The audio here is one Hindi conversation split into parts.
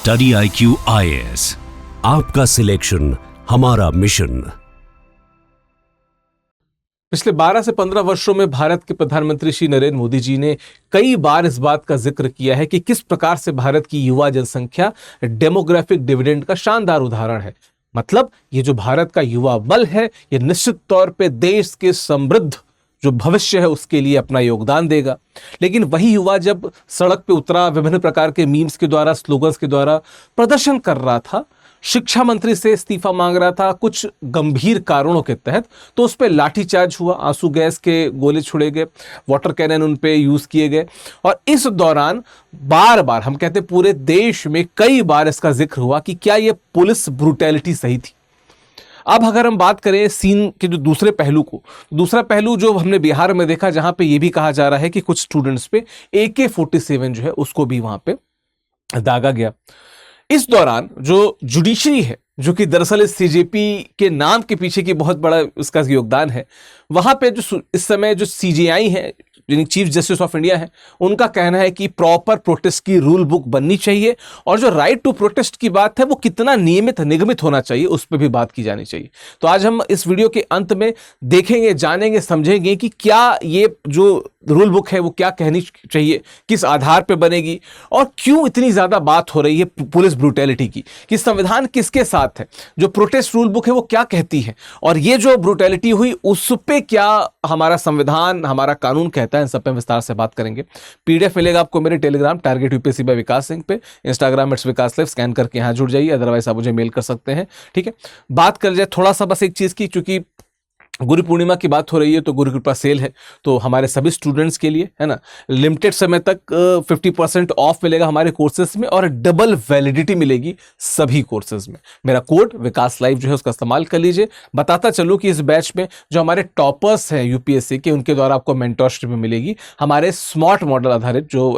स्टडी IQ IAS, आपका सिलेक्शन हमारा मिशन। पिछले 12 से 15 वर्षों में भारत के प्रधानमंत्री श्री नरेंद्र मोदी जी ने कई बार इस बात का जिक्र किया है कि किस प्रकार से भारत की युवा जनसंख्या डेमोग्राफिक डिविडेंड का शानदार उदाहरण है। मतलब ये जो भारत का युवा बल है, ये निश्चित तौर पे देश के समृद्ध जो भविष्य है उसके लिए अपना योगदान देगा। लेकिन वही युवा जब सड़क पे उतरा, विभिन्न प्रकार के मीम्स के द्वारा, स्लोगन्स के द्वारा प्रदर्शन कर रहा था, शिक्षा मंत्री से इस्तीफा मांग रहा था कुछ गंभीर कारणों के तहत, तो उस पर लाठीचार्ज हुआ, आंसू गैस के गोले छोड़े गए, वाटर कैनन उन पे यूज किए गए। और इस दौरान बार बार हम कहते पूरे देश में कई बार इसका जिक्र हुआ कि क्या ये पुलिस ब्रूटैलिटी सही थी। अब अगर हम बात करें सीन के जो दूसरे पहलू को, दूसरा पहलू जो हमने बिहार में देखा, जहां पे ये भी कहा जा रहा है कि कुछ स्टूडेंट्स पे AK-47 जो है उसको भी वहां पे दागा गया। इस दौरान जो जुडिशरी है, जो कि दरअसल इस CJP के नाम के पीछे की बहुत बड़ा उसका योगदान है, वहां पे जो इस समय जो CJI है, यानी चीफ जस्टिस ऑफ इंडिया है, उनका कहना है कि प्रॉपर प्रोटेस्ट की रूल बुक बननी चाहिए और जो राइट टू प्रोटेस्ट की बात है वो कितना नियमित निगमित होना चाहिए उस पर भी बात की जानी चाहिए। तो आज हम इस वीडियो के अंत में देखेंगे, जानेंगे, समझेंगे कि क्या ये जो रूल बुक है वो क्या कहनी चाहिए, किस आधार पे बनेगी और क्यों इतनी ज्यादा बात हो रही है पुलिस ब्रूटैलिटी की, कि संविधान किसके साथ है, जो प्रोटेस्ट रूल बुक है वो क्या कहती है और ये जो ब्रूटैलिटी हुई उस पे क्या हमारा संविधान, हमारा कानून कहता है। इन सब पे विस्तार से बात करेंगे। PDF मिलेगा आपको मेरे टेलीग्राम टारगेट UPSC बाय विकास सिंह पे, इंस्टाग्राम @विकास लाइव, स्कैन करके यहाँ जुड़ जाइए, अदरवाइज आप मुझे मेल कर सकते हैं। ठीक है, बात कर जाए थोड़ा सा बस एक चीज की, चूंकि गुरु पूर्णिमा की बात हो रही है तो गुरु कृपा सेल है, तो हमारे सभी स्टूडेंट्स के लिए है ना, लिमिटेड समय तक 50% ऑफ मिलेगा हमारे कोर्सेज में और डबल वैलिडिटी मिलेगी सभी कोर्सेज में। मेरा कोड विकास लाइव जो है उसका इस्तेमाल कर लीजिए। बताता चलो कि इस बैच में जो हमारे टॉपर्स हैं UPSC के, उनके द्वारा आपको मेंटरशिप भी मिलेगी हमारे स्मार्ट मॉडल आधारित जो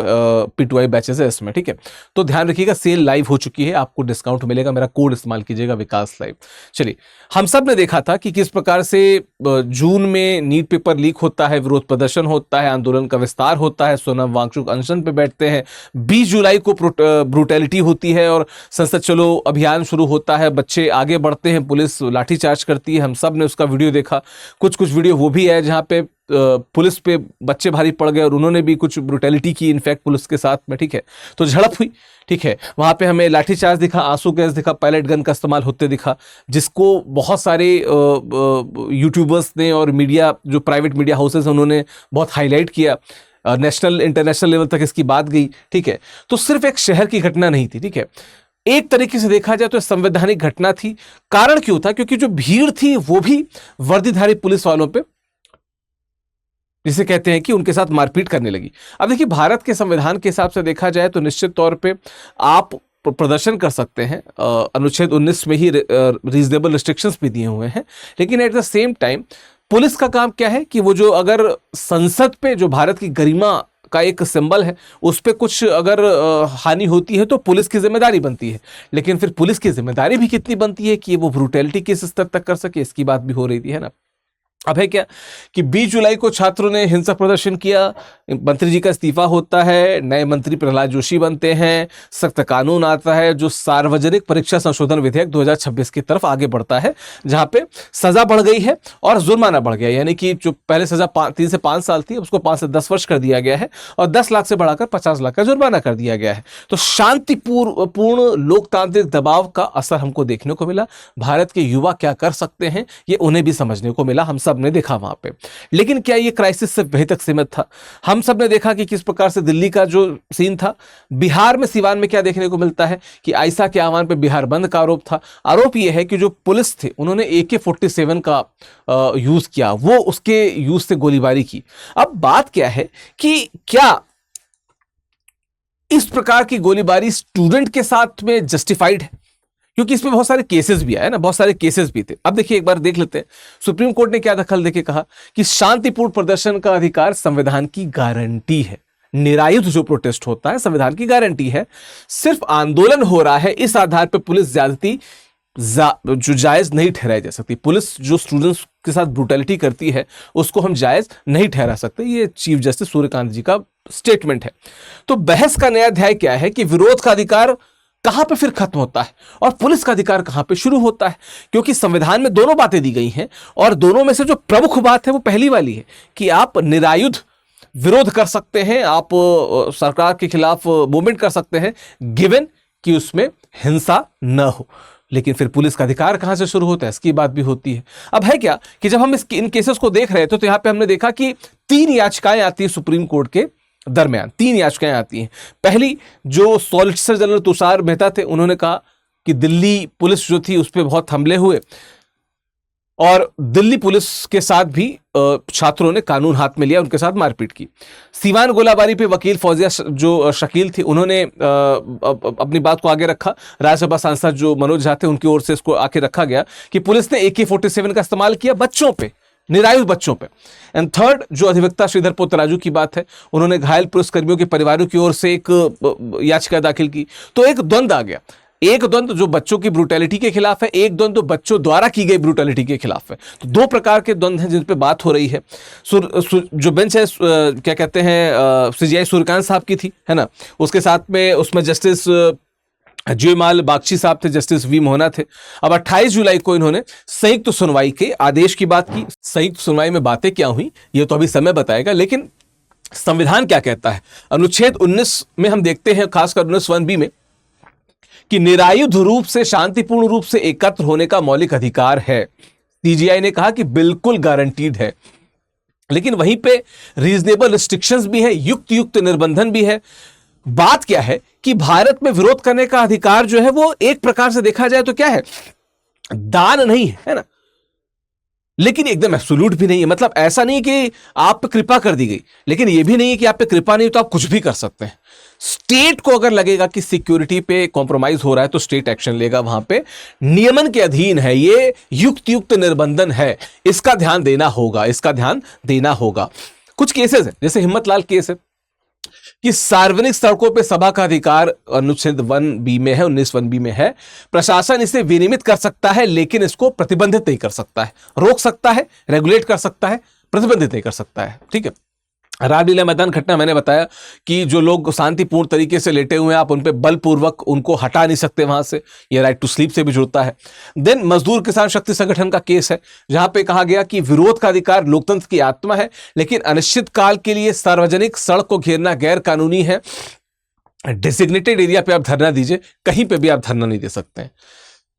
P2I बैचेस है इसमें। ठीक है, तो ध्यान रखिएगा, सेल लाइव हो चुकी है, आपको डिस्काउंट मिलेगा, मेरा कोड इस्तेमाल कीजिएगा विकास लाइव। चलिए, हम सब ने देखा था कि किस प्रकार से जून में नीट पेपर लीक होता है, विरोध प्रदर्शन होता है, आंदोलन का विस्तार होता है, सोनम वांगचुक अनशन पे बैठते हैं, 20 जुलाई को ब्रूटैलिटी होती है और संसद चलो अभियान शुरू होता है, बच्चे आगे बढ़ते हैं, पुलिस लाठीचार्ज करती है। हम सब ने उसका वीडियो देखा। कुछ वीडियो वो भी है जहां पे पुलिस पे बच्चे भारी पड़ गए और उन्होंने भी कुछ ब्रूटैलिटी की इनफैक्ट पुलिस के साथ में। ठीक है, तो झड़प हुई। ठीक है, वहां पे हमें लाठीचार्ज दिखा, आंसू गैस दिखा, पैलेट गन का इस्तेमाल होते दिखा, जिसको बहुत सारे यूट्यूबर्स ने और मीडिया, जो प्राइवेट मीडिया हाउसेस उन्होंने बहुत हाईलाइट किया। नेशनल इंटरनेशनल लेवल तक इसकी बात गई। ठीक है, तो सिर्फ एक शहर की घटना नहीं थी। ठीक है, एक तरीके से देखा जाए तो संवैधानिक घटना थी। कारण क्यों था? क्योंकि जो भीड़ थी वो भी वर्दीधारी पुलिस वालों पे, जिसे कहते हैं कि उनके साथ मारपीट करने लगी। अब देखिए, भारत के संविधान के हिसाब से देखा जाए तो निश्चित तौर पे आप प्रदर्शन कर सकते हैं, अनुच्छेद 19 में ही रीजनेबल रिस्ट्रिक्शंस भी दिए हुए हैं। लेकिन at the same time police का काम क्या है कि वो जो अगर संसद पे जो भारत की गरिमा का एक सिंबल है उस पे कुछ अगर हानि होती है तो पुलिस की जिम्मेदारी बनती है। लेकिन फिर पुलिस की जिम्मेदारी भी कितनी बनती है कि वो ब्रूटैलिटी किस स्तर तक कर सके, इसकी बात भी हो रही थी, है ना। अब है क्या कि 20 जुलाई को छात्रों ने हिंसक प्रदर्शन किया, मंत्री जी का इस्तीफा होता है, नए मंत्री प्रहलाद जोशी बनते हैं, सख्त कानून आता है जो सार्वजनिक परीक्षा संशोधन विधेयक 2026 की तरफ आगे बढ़ता है, जहां पे सजा बढ़ गई है और जुर्माना बढ़ गया, यानी कि जो पहले सजा 3 से 5 साल थी उसको 5 से 10 वर्ष कर दिया गया है और 10 लाख से बढ़ाकर 50 लाख का जुर्माना कर दिया गया है। तो शांतिपूर्ण लोकतांत्रिक दबाव का असर हमको देखने को मिला। भारत के युवा क्या कर सकते हैं ये उन्हें भी समझने को मिला, हम सबने देखा वहां पे। लेकिन क्या ये क्राइसिस सिर्फ वहीं तक सीमित था? हम सबने देखा कि किस प्रकार से दिल्ली का जो सीन था, बिहार में सिवान में क्या देखने को मिलता है कि आयशा के आह्वान पे बिहार बंद का आरोप था। आरोप यह है कि जो पुलिस थे उन्होंने AK-47 का यूज किया, वो उसके यूज से गोलीबारी की। अब बात क्या है कि क्या इस प्रकार की गोलीबारी स्टूडेंट के साथ में जस्टिफाइड है? क्योंकि इसमें बहुत सारे केसेस भी आए ना, बहुत सारे केसेस भी थे। अब देखिए, एक बार देख लेते हैं सुप्रीम कोर्ट ने क्या दखल देके कहा कि शांतिपूर्ण प्रदर्शन का अधिकार संविधान की गारंटी है। निरायुध जो प्रोटेस्ट होता है संविधान की गारंटी है। सिर्फ आंदोलन हो रहा है, इस आधार पर पुलिस ज्यादती जो जायज नहीं ठहराई जा सकती। पुलिस जो स्टूडेंट्स के साथ ब्रूटैलिटी करती है उसको हम जायज नहीं ठहरा सकते। ये चीफ जस्टिस सूर्यकांत जी का स्टेटमेंट है। तो बहस का नया अध्याय क्या है कि विरोध का अधिकार कहां पे फिर खत्म होता है और पुलिस का अधिकार कहां पे शुरू होता है? क्योंकि संविधान में दोनों बातें दी गई हैं और दोनों में से जो प्रमुख बात है वो पहली वाली है कि आप निरायुध विरोध कर सकते हैं, आप सरकार के खिलाफ मूवमेंट कर सकते हैं, गिवन कि उसमें हिंसा न हो। लेकिन फिर पुलिस का अधिकार कहां से शुरू होता है, इसकी बात भी होती है। अब है क्या कि जब हम इन केसेस को देख रहे थे तो यहां पे हमने देखा कि 3 याचिकाएं आती है सुप्रीम कोर्ट के दरमियान, 3 याचिकाएं आती हैं। पहली, जो सॉलिसिटर जनरल तुषार मेहता थे, उन्होंने कहा कि दिल्ली पुलिस जो थी उस पर बहुत हमले हुए और दिल्ली पुलिस के साथ भी छात्रों ने कानून हाथ में लिया, उनके साथ मारपीट की। सीवान गोलाबारी पे वकील फौजिया जो शकील थी, उन्होंने अपनी बात को आगे रखा। राज्यसभा सांसद जो मनोज झा थे, उनकी ओर से इसको आगे रखा गया कि पुलिस ने AK-47 का इस्तेमाल किया बच्चों पे, निरायुध बच्चों पे। एंड थर्ड, जो अधिवक्ता श्रीधर पोतराजू की बात है, उन्होंने घायल पुलिसकर्मियों के परिवारों की ओर से एक याचिका दाखिल की। तो एक द्वंद्व आ गया, एक द्वंद्व जो बच्चों की ब्रूटैलिटी के खिलाफ है, एक द्वंद्व बच्चों द्वारा की गई ब्रूटैलिटी के खिलाफ है। तो 2 प्रकार के द्वंद्व हैं जिन पे बात हो रही है। जो बेंच है क्या कहते हैं, CJI सूर्यकांत साहब की थी, है ना, उसके साथ में उसमें जस्टिस जयमाल बागची साहब थे, जस्टिस V मोहना थे। अब 28 जुलाई को इन्होंने संयुक्त सुनवाई के आदेश की बात की। संयुक्त सुनवाई में बातें क्या हुई ये तो अभी समय बताएगा, लेकिन संविधान क्या कहता है। अनुच्छेद 19 में हम देखते हैं, खासकर 19(1)B में, कि निरायुध रूप से शांतिपूर्ण रूप से एकत्र होने का मौलिक अधिकार है। CJI ने कहा कि बिल्कुल गारंटीड है, लेकिन वहीं पे रीजनेबल रिस्ट्रिक्शंस भी है, युक्त निर्बंधन भी है। बात क्या है कि भारत में विरोध करने का अधिकार जो है वो एक प्रकार से देखा जाए तो क्या है, दान नहीं है ना, लेकिन एकदम एब्सोल्यूट भी नहीं है। मतलब ऐसा नहीं कि आप पे कृपा कर दी गई, लेकिन यह भी नहीं है कि आप पे कृपा नहीं तो आप कुछ भी कर सकते हैं। स्टेट को अगर लगेगा कि सिक्योरिटी पे कॉम्प्रोमाइज हो रहा है तो स्टेट एक्शन लेगा, वहां पे नियमन के अधीन है, ये युक्त निर्बंधन है, इसका ध्यान देना होगा, इसका ध्यान देना होगा। कुछ केसेस है, जैसे हिम्मतलाल केस है कि सार्वजनिक सड़कों पे सभा का अधिकार अनुच्छेद 1B में है, 19(1)B में है। प्रशासन इसे विनियमित कर सकता है लेकिन इसको प्रतिबंधित नहीं कर सकता है, रोक सकता है, रेगुलेट कर सकता है, प्रतिबंधित नहीं कर सकता है। ठीक है। रामलीला मैदान घटना मैंने बताया कि जो लोग शांतिपूर्ण तरीके से लेटे हुए हैं, आप उन पे बलपूर्वक उनको हटा नहीं सकते वहां से, ये राइट टू स्लीप से भी जुड़ता है। देन मजदूर किसान शक्ति संगठन का केस है, जहां पे कहा गया कि विरोध का अधिकार लोकतंत्र की आत्मा है, लेकिन अनिश्चित काल के लिए सार्वजनिक सड़क को घेरना गैर कानूनी है। डेसिग्नेटेड एरिया पे आप धरना दीजिए, कहीं पे भी आप धरना नहीं दे सकते हैं।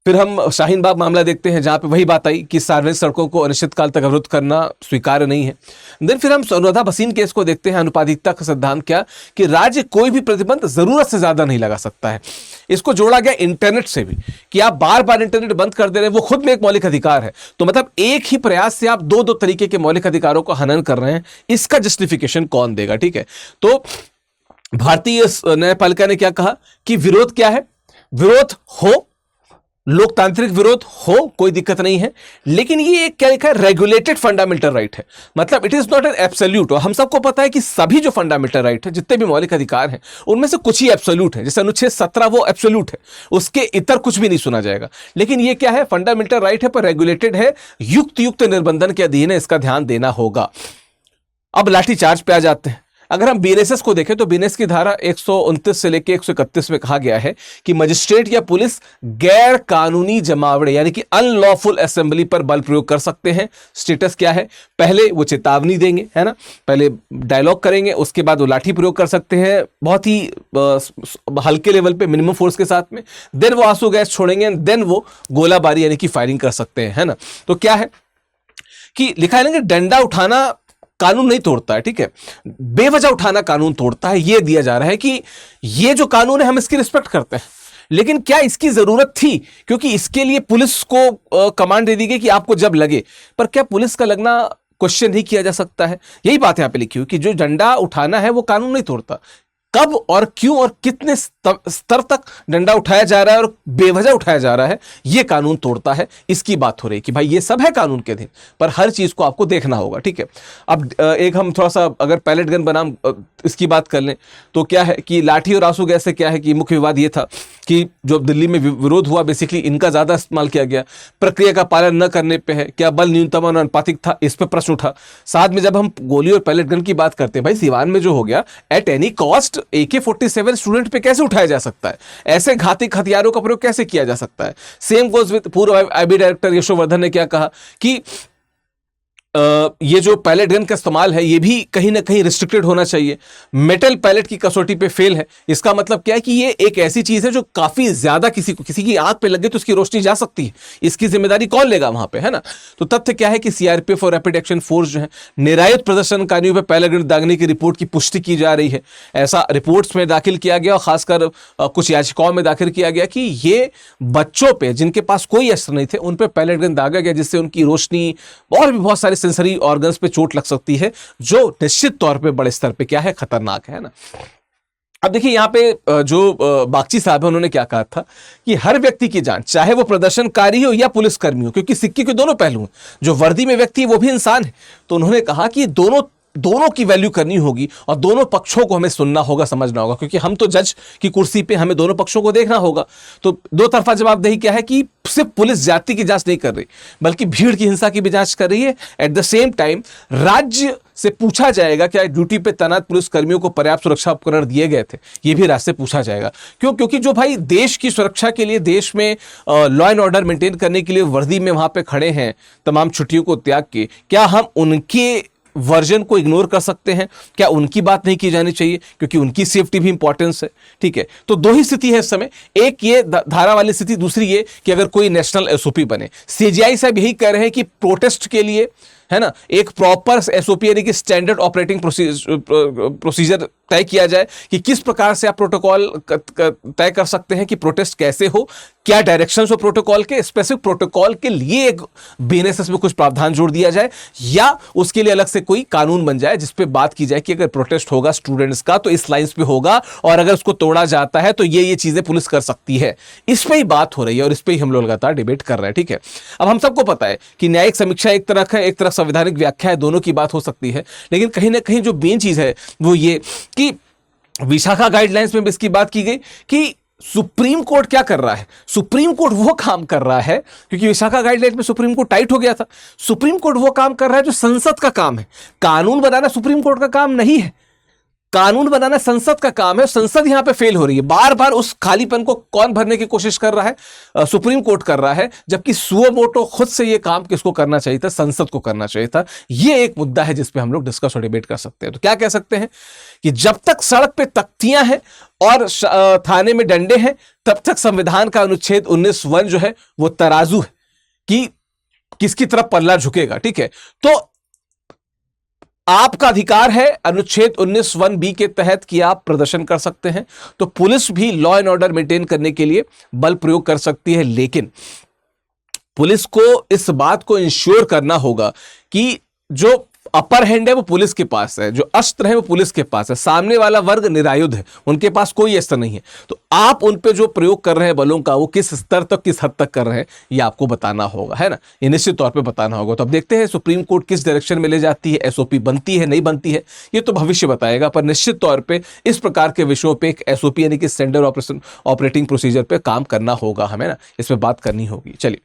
फिर हम शाहीन बाग मामला देखते हैं, जहां पे वही बात आई कि सार्वजनिक सड़कों को अनिश्चित काल तक अवरुद्ध करना स्वीकार्य नहीं है। देन फिर हम अनुराधा भसीन केस को देखते हैं, अनुपातिकता का सिद्धांत क्या कि राज्य कोई भी प्रतिबंध जरूरत से ज्यादा नहीं लगा सकता है। इसको जोड़ा गया इंटरनेट से भी कि आप बार बार इंटरनेट बंद कर दे रहे हैं, वो खुद में एक मौलिक अधिकार है। तो मतलब एक ही प्रयास से आप दो तरीके के मौलिक अधिकारों को हनन कर रहे हैं, इसका जस्टिफिकेशन कौन देगा? ठीक है, तो भारतीय न्यायपालिका ने क्या कहा कि विरोध क्या है, विरोध हो, लोकतांत्रिक विरोध हो, कोई दिक्कत नहीं है, लेकिन ये एक क्या लिखा है, रेगुलेटेड फंडामेंटल राइट है। मतलब it is not an absolute. और हम सबको पता है कि सभी जो फंडामेंटल राइट है, जितने भी मौलिक अधिकार हैं, उनमें से कुछ ही एब्सोल्यूट है। जैसे अनुच्छेद 17 वो एब्सोल्यूट है, उसके इतर कुछ भी नहीं सुना जाएगा। लेकिन ये क्या है, फंडामेंटल राइट है पर रेगुलेटेड है, युक्त निर्बंधन के अधीन है, इसका ध्यान देना होगा। अब लाठीचार्ज पे आ जाते हैं। अगर हम BNSS को देखें तो BNSS की धारा 129 से लेकर 131 में कहा गया है कि मजिस्ट्रेट या पुलिस गैर कानूनी जमावड़े यानी कि अनलॉफुल असेंबली पर बल प्रयोग कर सकते हैं। स्टेटस क्या है, पहले वो चेतावनी देंगे, है ना, पहले डायलॉग करेंगे, उसके बाद वो लाठी प्रयोग कर सकते हैं बहुत ही हल्के लेवल पे, मिनिमम फोर्स के साथ में। देन वो आंसू गैस छोड़ेंगे, देन वो गोलाबारी यानी कि फायरिंग कर सकते हैं, है ना। तो क्या है कि लिखा है ना कि डंडा उठाना कानून नहीं तोड़ता है, ठीक है, बेवजह उठाना कानून तोड़ता है। यह दिया जा रहा है कि यह जो कानून है हम इसकी रिस्पेक्ट करते हैं, लेकिन क्या इसकी जरूरत थी? क्योंकि इसके लिए पुलिस को कमांड दे दी गई कि आपको जब लगे, पर क्या पुलिस का लगना क्वेश्चन नहीं किया जा सकता है? यही बात यहां पे लिखी हुई कि जो डंडा उठाना है वो कानून नहीं तोड़ता। कब और क्यों और कितने स्तर तक डंडा उठाया जा रहा है और बेवजह उठाया जा रहा है, यह कानून तोड़ता है। इसकी बात हो रही है कि भाई ये सब है कानून के अधीन, पर हर चीज को आपको देखना होगा, ठीक है। अब एक हम थोड़ा सा अगर पैलेट गन बनाम इसकी बात कर लें तो क्या है कि लाठी और आंसू गैस से क्या है कि मुख्य विवाद ये था कि जो दिल्ली में विरोध हुआ, बेसिकली इनका ज्यादा इस्तेमाल किया गया, प्रक्रिया का पालन न करने पे है, क्या बल न्यूनतम और अनुपातिक था, इस पर प्रश्न उठा। साथ में जब हम गोली और पैलेट गन की बात करते हैं, भाई सिवान में जो हो गया, at any cost AK-47 student पे कैसे उठाया जा सकता है? ऐसे घातक हथियारों का प्रयोग कैसे किया जा सकता है? सेम गोज विद पूर्व IB डायरेक्टर यशोवर्धन ने क्या कहा कि ये जो पैलेट गन का इस्तेमाल है ये भी कहीं ना कहीं रिस्ट्रिक्टेड होना चाहिए। मेटल पैलेट की कसौटी पे फेल है, इसका मतलब क्या है कि ये एक ऐसी चीज है जो काफी ज्यादा किसी की आंख पे लगे तो उसकी रोशनी जा सकती है, इसकी जिम्मेदारी कौन लेगा वहां पे, है ना? तो तथ्य क्या है कि CRPF और रैपिड एक्शन फोर्स जो है निरायुध प्रदर्शनकारियों पे पैलेट गन दागने की रिपोर्ट की पुष्टि की जा रही है। ऐसा रिपोर्ट्स में दाखिल किया गया और खासकर कुछ याचिकाओं में दाखिल किया गया कि ये बच्चों पे जिनके पास कोई अस्त्र नहीं थे उन पे पैलेट गन दागा गया, जिससे उनकी रोशनी और भी बहुत सारी सेंसरी ऑर्गन्स पे चोट लग सकती है, जो निश्चित तौर पे बड़े स्तर पे क्या है, खतरनाक है ना। अब देखिए यहाँ पे जो बागची साहब है उन्होंने क्या कहा था कि हर व्यक्ति की जान, चाहे वो प्रदर्शनकारी हो या पुलिसकर्मी हो, क्योंकि सिक्के के दोनों पहलू हैं, जो वर्दी में व्यक्ति है वो भी इंसान है, तो उन्होंने कहा कि दोनों की वैल्यू करनी होगी और दोनों पक्षों को हमें सुनना होगा, समझना होगा, क्योंकि हम तो जज की कुर्सी पे, हमें दोनों पक्षों को देखना होगा। तो दो तरफा जवाबदेही क्या है कि सिर्फ पुलिस जाति की जांच नहीं कर रही बल्कि भीड़ की हिंसा की भी जांच कर रही है। एट द सेम टाइम राज्य से पूछा जाएगा क्या ड्यूटी पे तैनात पुलिस कर्मियों को पर्याप्त सुरक्षा उपकरण दिए गए थे, ये भी राज्य से पूछा जाएगा। क्योंकि जो भाई देश की सुरक्षा के लिए, देश में लॉ एंड ऑर्डर मेंटेन करने के लिए वर्दी में वहां पे खड़े हैं तमाम छुट्टियों को त्याग के, क्या हम उनके वर्जन को इग्नोर कर सकते हैं? क्या उनकी बात नहीं की जानी चाहिए? क्योंकि उनकी सेफ्टी भी इंपॉर्टेंस है, ठीक है। तो दो ही स्थिति है इस समय, एक ये धारा वाली स्थिति, दूसरी ये कि अगर कोई नेशनल SOP बने। CGI साहब यही कह रहे हैं कि प्रोटेस्ट के लिए, है ना, एक प्रॉपर SOP यानी कि स्टैंडर्ड ऑपरेटिंग प्रोसीजर तय किया जाए कि किस प्रकार से आप प्रोटोकॉल तय कर सकते हैं कि प्रोटेस्ट कैसे हो, क्या डायरेक्शंस हो प्रोटोकॉल के, स्पेसिफिक प्रोटोकॉल के लिए एक BNSS में कुछ प्रावधान जोड़ दिया जाए, या उसके लिए अलग से कोई कानून बन जाए जिस पे बात की जाए कि अगर प्रोटेस्ट होगा स्टूडेंट्स का तो इस लाइंस पे होगा, और अगर उसको तोड़ा जाता है तो ये चीजें पुलिस कर सकती है। इस पे ही बात हो रही है और इस पे ही हम लोग लगातार डिबेट कर रहे हैं, ठीक है। अब हम सबको पता है कि न्यायिक समीक्षा एक तरफ है, एक तरफ संवैधानिक व्याख्या है, दोनों की बात हो सकती है, लेकिन कहीं ना कहीं जो मेन चीज है वो ये कि विशाखा गाइडलाइंस में भी इसकी बात की गई कि सुप्रीम कोर्ट क्या कर रहा है। सुप्रीम कोर्ट वो काम कर रहा है, क्योंकि विशाखा गाइडलाइंस में सुप्रीम कोर्ट टाइट हो गया था, सुप्रीम कोर्ट वो काम कर रहा है जो संसद का काम है। कानून बनाना सुप्रीम कोर्ट का काम नहीं है, कानून बनाना संसद का काम है। संसद यहां पे फेल हो रही है, बार बार उस खालीपन को कौन भरने की कोशिश कर रहा है? सुप्रीम कोर्ट कर रहा है, जबकि सुओ मोटो खुद से ये काम किसको करना चाहिए था? संसद को करना चाहिए था। ये एक मुद्दा है जिस पे हम लोग डिस्कस और डिबेट कर सकते हैं। तो क्या कह सकते हैं कि जब तक सड़क पे तख्तियां हैं और थाने में डंडे हैं, तब तक संविधान का अनुच्छेद 19(1) जो है वो तराजू है कि किसकी तरफ पल्ला झुकेगा, ठीक है। तो आपका अधिकार है अनुच्छेद 19(1)(b) के तहत कि आप प्रदर्शन कर सकते हैं, तो पुलिस भी लॉ एंड ऑर्डर मेंटेन करने के लिए बल प्रयोग कर सकती है, लेकिन पुलिस को इस बात को इंश्योर करना होगा कि जो अपर हैंड है वो पुलिस के पास है, जो अस्त्र है वो पुलिस के पास है, सामने वाला वर्ग निरायुध है, उनके पास कोई अस्त्र नहीं है। तो आप उन पे जो प्रयोग कर रहे हैं बलों का, वो किस स्तर तक, किस हद तक कर रहे हैं, ये आपको बताना होगा, है ना, ये निश्चित तौर पे बताना होगा। तो अब देखते हैं सुप्रीम कोर्ट किस डायरेक्शन में ले जाती है, SOP बनती है नहीं बनती है, ये तो भविष्य बताएगा, पर निश्चित तौर पर इस प्रकार के विषयों पर एक SOP यानी कि स्टैंडर्ड ऑपरेटिंग प्रोसीजर पर काम करना होगा हमें ना, इस पर बात करनी होगी। चलिए,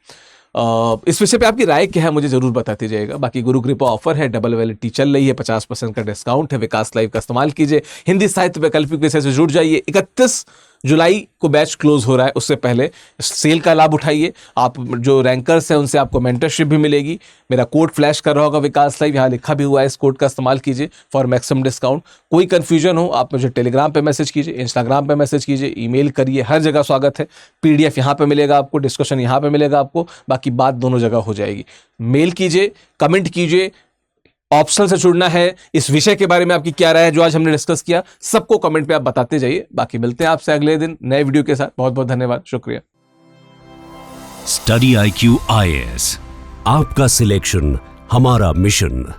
इस विषय पे आपकी राय क्या है मुझे जरूर बताते जाइएगा। बाकी गुरु कृपा ऑफर है, डबल वैलिडिटी चल रही है, 50% का डिस्काउंट है, विकास लाइव का इस्तेमाल कीजिए, हिंदी साहित्य वैकल्पिक विषय से जुड़ जाइए। 31 जुलाई को बैच क्लोज हो रहा है, उससे पहले सेल का लाभ उठाइए। आप जो रैंकर्स हैं उनसे आपको मेंटरशिप भी मिलेगी। मेरा कोड फ्लैश कर रहा होगा विकास लाइव, यहाँ लिखा भी हुआ है, इस कोड का इस्तेमाल कीजिए फॉर मैक्सिमम डिस्काउंट। कोई कंफ्यूजन हो आप मुझे टेलीग्राम पे मैसेज कीजिए, इंस्टाग्राम पे मैसेज कीजिए, ईमेल करिए, हर जगह स्वागत है। PDF यहाँ पे मिलेगा आपको, डिस्कशन यहाँ पे मिलेगा आपको, बाकी बात दोनों जगह हो जाएगी। मेल कीजिए, कमेंट कीजिए, ऑप्शन से जुड़ना है, इस विषय के बारे में आपकी क्या राय है जो आज हमने डिस्कस किया, सबको कमेंट पे आप बताते जाइए। बाकी मिलते हैं आपसे अगले दिन नए वीडियो के साथ। बहुत बहुत धन्यवाद, शुक्रिया। स्टडी IQ IAS, आपका सिलेक्शन हमारा मिशन।